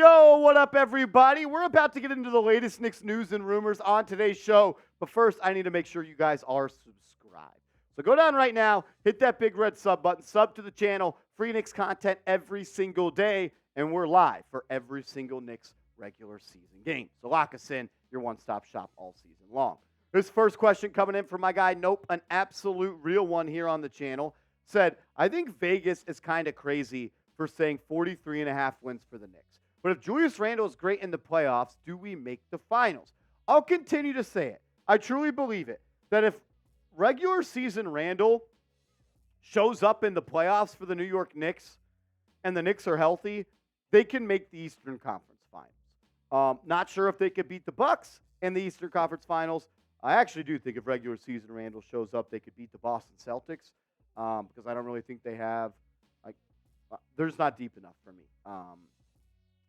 Yo, what up, everybody? We're about to get into the latest Knicks news and rumors on today's show. But first, I need to make sure you guys are subscribed. So go down right now, hit that big red sub button, sub to the channel, free Knicks content every single day, and we're live for every single Knicks regular season game. So lock us in, your one-stop shop all season long. This first question coming in from my guy, Nope, an absolute real one here on the channel, said, I think Vegas is kind of crazy for saying 43.5 wins for the Knicks. But if Julius Randle is great in the playoffs, do we make the finals? I'll continue to say it. I truly believe it, that if regular season Randle shows up in the playoffs for the New York Knicks and the Knicks are healthy, they can make the Eastern Conference Finals. Not sure if they could beat the Bucks in the Eastern Conference Finals. I actually do think if regular season Randle shows up, they could beat the Boston Celtics because I don't really think they have, they're just not deep enough for me.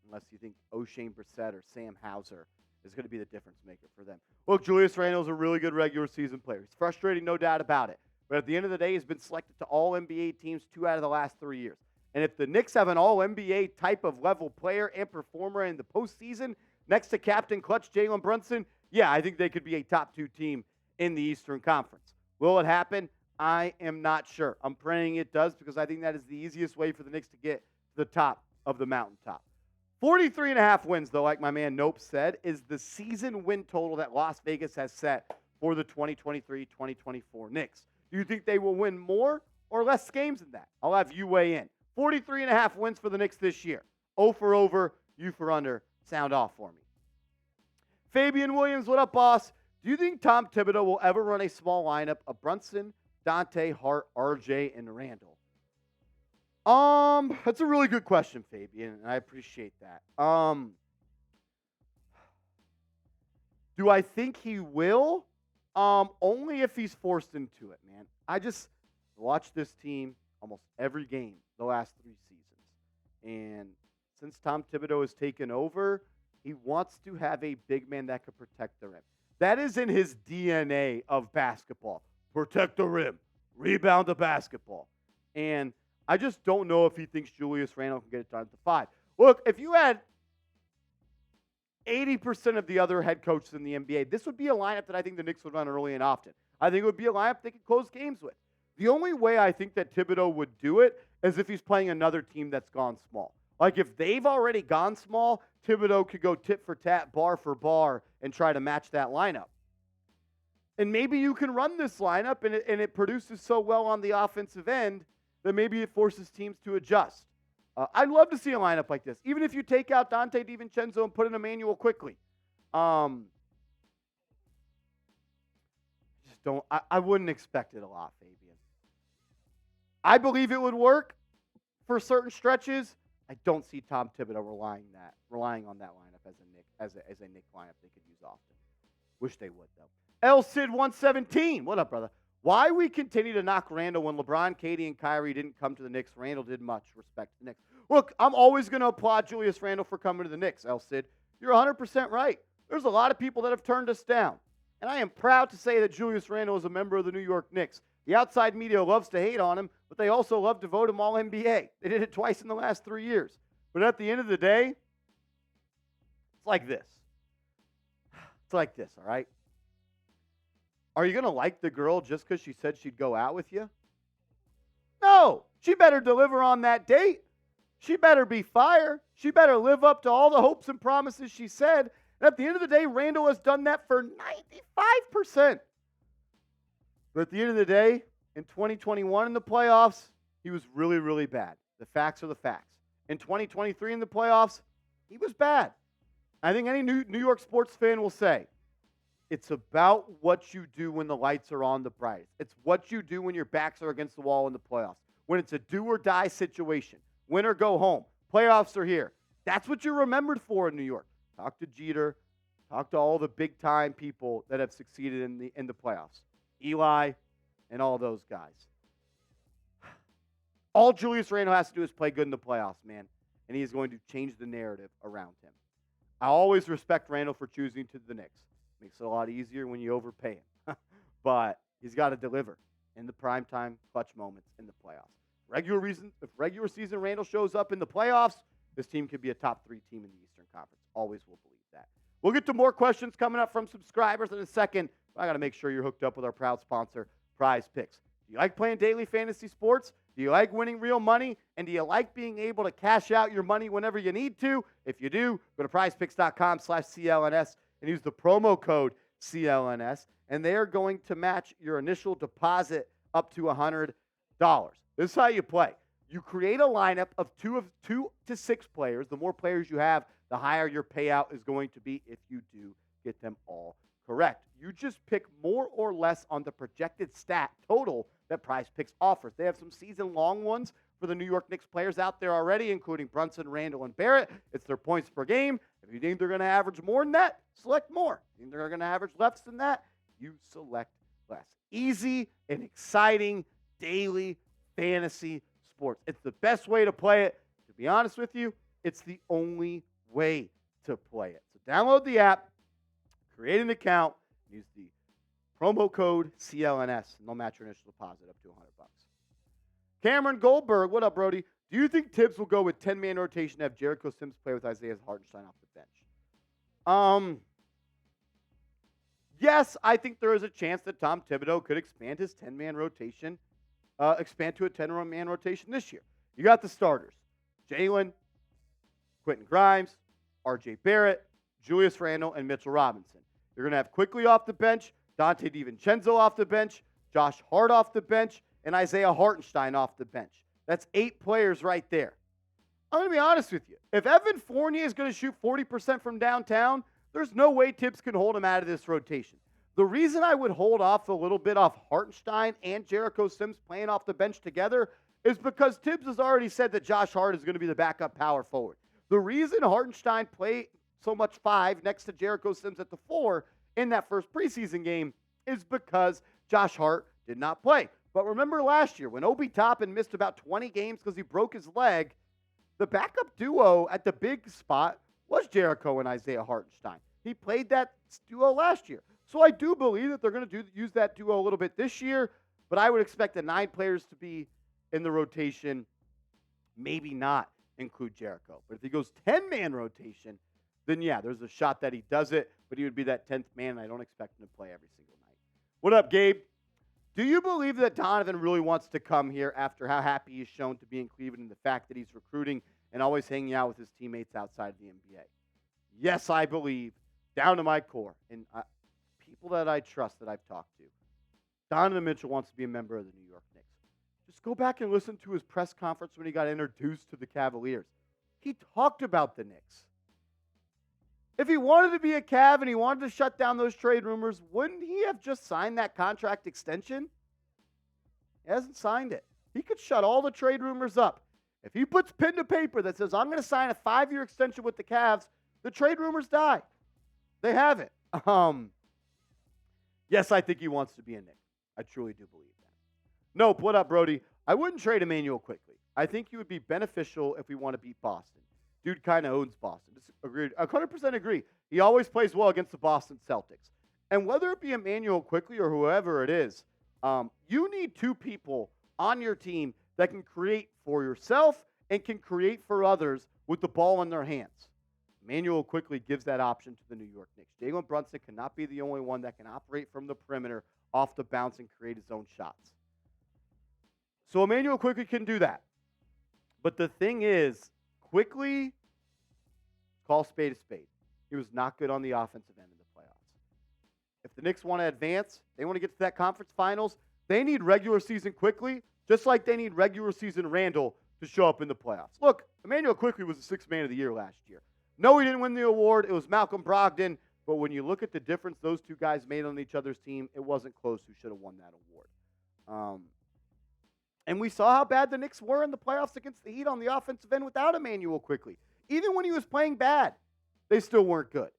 Unless you think O'Shane Brissett or Sam Hauser is going to be the difference maker for them. Look, Julius Randle is a really good regular season player. He's frustrating, no doubt about it. But at the end of the day, he's been selected to all NBA teams 2 out of the last 3 years. And if the Knicks have an all NBA type of level player and performer in the postseason, next to Captain Clutch Jalen Brunson, yeah, I think they could be a top 2 team in the Eastern Conference. Will it happen? I am not sure. I'm praying it does because I think that is the easiest way for the Knicks to get to the top of the mountaintop. 43.5 wins, though, like my man Nope said, is the season win total that Las Vegas has set for the 2023-2024 Knicks. Do you think they will win more or less games than that? I'll have you weigh in. 43.5 wins for the Knicks this year. 0 for over, U for under. Sound off for me. Fabian Williams, what up, boss? Do you think Tom Thibodeau will ever run a small lineup of Brunson, Dante, Hart, RJ, and Randle? That's a really good question, Fabian, and I appreciate that. Do I think he will? Only if he's forced into it, man. I just watched this team almost every game the last 3 seasons. And since Tom Thibodeau has taken over, he wants to have a big man that can protect the rim. That is in his DNA of basketball. Protect the rim. Rebound the basketball. And I just don't know if he thinks Julius Randle can get it done at the 5. Look, if you had 80% of the other head coaches in the NBA, this would be a lineup that I think the Knicks would run early and often. I think it would be a lineup they could close games with. The only way I think that Thibodeau would do it is if he's playing another team that's gone small. Like if they've already gone small, Thibodeau could go tit for tat, bar for bar, and try to match that lineup. And maybe you can run this lineup and it produces so well on the offensive end that maybe it forces teams to adjust. I'd love to see a lineup like this, even if you take out Dante DiVincenzo and put in Immanuel Quickley. I wouldn't expect it a lot, Fabian. I believe it would work for certain stretches. I don't see Tom Thibodeau relying on that lineup as a Knick lineup they could use often. Wish they would, though. El Cid 117. What up, brother? Why we continue to knock Randle when LeBron, Katie, and Kyrie didn't come to the Knicks? Randle did much. Respect the Knicks. Look, I'm always going to applaud Julius Randle for coming to the Knicks, El Cid. You're 100% right. There's a lot of people that have turned us down. And I am proud to say that Julius Randle is a member of the New York Knicks. The outside media loves to hate on him, but they also love to vote him all NBA. They did it twice in the last 3 years. But at the end of the day, it's like this. It's like this, all right? Are you going to like the girl just because she said she'd go out with you? No. She better deliver on that date. She better be fire. She better live up to all the hopes and promises she said. And at the end of the day, Randle has done that for 95%. But at the end of the day, in 2021 in the playoffs, he was really, really bad. The facts are the facts. In 2023 in the playoffs, he was bad. I think any New York sports fan will say, it's about what you do when the lights are on the brightest. It's what you do when your backs are against the wall in the playoffs. When it's a do-or-die situation. Win or go home. Playoffs are here. That's what you're remembered for in New York. Talk to Jeter. Talk to all the big-time people that have succeeded in the playoffs. Eli and all those guys. All Julius Randle has to do is play good in the playoffs, man. And he is going to change the narrative around him. I always respect Randle for choosing to the Knicks. Makes it a lot easier when you overpay him. But he's got to deliver in the primetime clutch moments in the playoffs. If regular season Randle shows up in the playoffs, this team could be a top 3 team in the Eastern Conference. Always will believe that. We'll get to more questions coming up from subscribers in a second. I got to make sure you're hooked up with our proud sponsor, PrizePicks. Do you like playing daily fantasy sports? Do you like winning real money? And do you like being able to cash out your money whenever you need to? If you do, go to prizepicks.com/CLNS and use the promo code CLNS, and they are going to match your initial deposit up to $100. This is how you play. You create a lineup of 2 to 6 players. The more players you have, the higher your payout is going to be if you do get them all correct. You just pick more or less on the projected stat total that PrizePicks offers. They have some season-long ones for the New York Knicks players out there already, including Brunson, Randle, and Barrett. It's their points per game. If you think they're going to average more than that, select more. If you think they're going to average less than that, you select less. Easy and exciting daily fantasy sports. It's the best way to play it. To be honest with you, it's the only way to play it. So download the app, create an account, use the promo code CLNS, and they'll match your initial deposit up to $100. Cameron Goldberg, what up, Brody? Do you think Tibbs will go with 10-man rotation to have Jericho Sims play with Isaiah Hartenstein off the bench? Yes, I think there is a chance that Tom Thibodeau could expand his 10-man rotation, expand to a 10-man rotation this year. You got the starters: Jalen, Quentin Grimes, R.J. Barrett, Julius Randle, and Mitchell Robinson. You're going to have Quickley off the bench, Dante DiVincenzo off the bench, Josh Hart off the bench, and Isaiah Hartenstein off the bench. That's 8 players right there. I'm going to be honest with you. If Evan Fournier is going to shoot 40% from downtown, there's no way Tibbs can hold him out of this rotation. The reason I would hold off a little bit off Hartenstein and Jericho Sims playing off the bench together is because Tibbs has already said that Josh Hart is going to be the backup power forward. The reason Hartenstein played so much 5 next to Jericho Sims at the 4 in that first preseason game is because Josh Hart did not play. But remember last year when Obi Toppin missed about 20 games because he broke his leg, the backup duo at the big spot was Jericho and Isaiah Hartenstein. He played that duo last year. So I do believe that they're going to use that duo a little bit this year, but I would expect the 9 players to be in the rotation, maybe not include Jericho. But if he goes 10-man rotation, then yeah, there's a shot that he does it, but he would be that 10th man, and I don't expect him to play every single night. What up, Gabe? Do you believe that Donovan really wants to come here after how happy he's shown to be in Cleveland and the fact that he's recruiting and always hanging out with his teammates outside the NBA? Yes, I believe, down to my core, and people that I trust that I've talked to, Donovan Mitchell wants to be a member of the New York Knicks. Just go back and listen to his press conference when he got introduced to the Cavaliers. He talked about the Knicks. If he wanted to be a Cav and he wanted to shut down those trade rumors, wouldn't he have just signed that contract extension? He hasn't signed it. He could shut all the trade rumors up. If he puts pen to paper that says, I'm going to sign a 5-year extension with the Cavs, the trade rumors die. They haven't. Yes, I think he wants to be a Knick. I truly do believe that. Nope, what up, Brody? I wouldn't trade Immanuel Quickley. I think he would be beneficial if we want to beat Boston. Dude kind of owns Boston. Agreed. 100% agree. He always plays well against the Boston Celtics. And whether it be Immanuel Quickley or whoever it is, you need 2 people on your team that can create for yourself and can create for others with the ball in their hands. Immanuel Quickley gives that option to the New York Knicks. Jalen Brunson cannot be the only one that can operate from the perimeter off the bounce and create his own shots. So Immanuel Quickley can do that. But the thing is, Quickley, call spade a spade. He was not good on the offensive end in the playoffs. If the Knicks want to advance, they want to get to that conference finals, they need regular season Quickley, just like they need regular season Randle to show up in the playoffs. Look, Immanuel Quickley was the 6th man of the year last year. No, he didn't win the award. It was Malcolm Brogdon. But when you look at the difference those 2 guys made on each other's team, it wasn't close who should have won that award. And we saw how bad the Knicks were in the playoffs against the Heat on the offensive end without Immanuel Quickley. Even when he was playing bad, they still weren't good.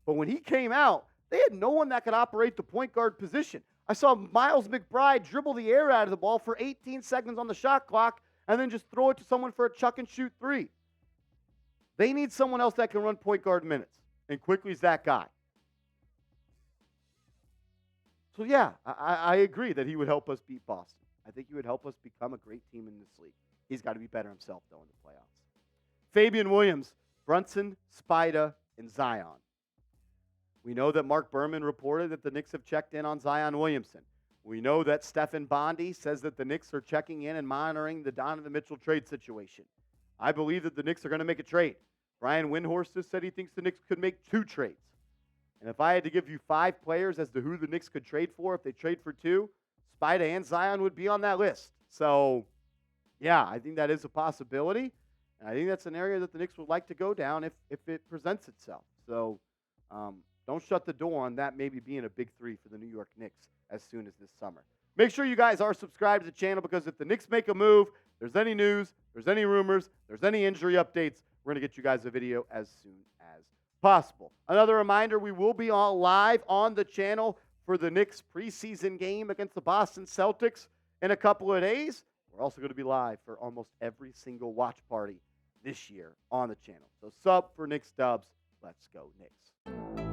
But when he came out, they had no one that could operate the point guard position. I saw Miles McBride dribble the air out of the ball for 18 seconds on the shot clock and then just throw it to someone for a chuck and shoot 3. They need someone else that can run point guard minutes, and Quickley's that guy. So, yeah, I agree that he would help us beat Boston. I think he would help us become a great team in this league. He's got to be better himself, though, in the playoffs. Fabian Williams, Brunson, Spida, and Zion. We know that Mark Berman reported that the Knicks have checked in on Zion Williamson. We know that Stephen Bondy says that the Knicks are checking in and monitoring the Donovan Mitchell trade situation. I believe that the Knicks are going to make a trade. Brian Windhorst has said he thinks the Knicks could make 2 trades. And if I had to give you 5 players as to who the Knicks could trade for, if they trade for 2, Spida and Zion would be on that list. So, yeah, I think that is a possibility. And I think that's an area that the Knicks would like to go down if it presents itself. So, don't shut the door on that maybe being a big 3 for the New York Knicks as soon as this summer. Make sure you guys are subscribed to the channel, because if the Knicks make a move, there's any news, there's any rumors, there's any injury updates, we're going to get you guys a video as soon as possible. Another reminder, we will be all live on the channel for the Knicks preseason game against the Boston Celtics in a couple of days. We're also going to be live for almost every single watch party this year on the channel. So sub for Knicks Dubs. Let's go Knicks.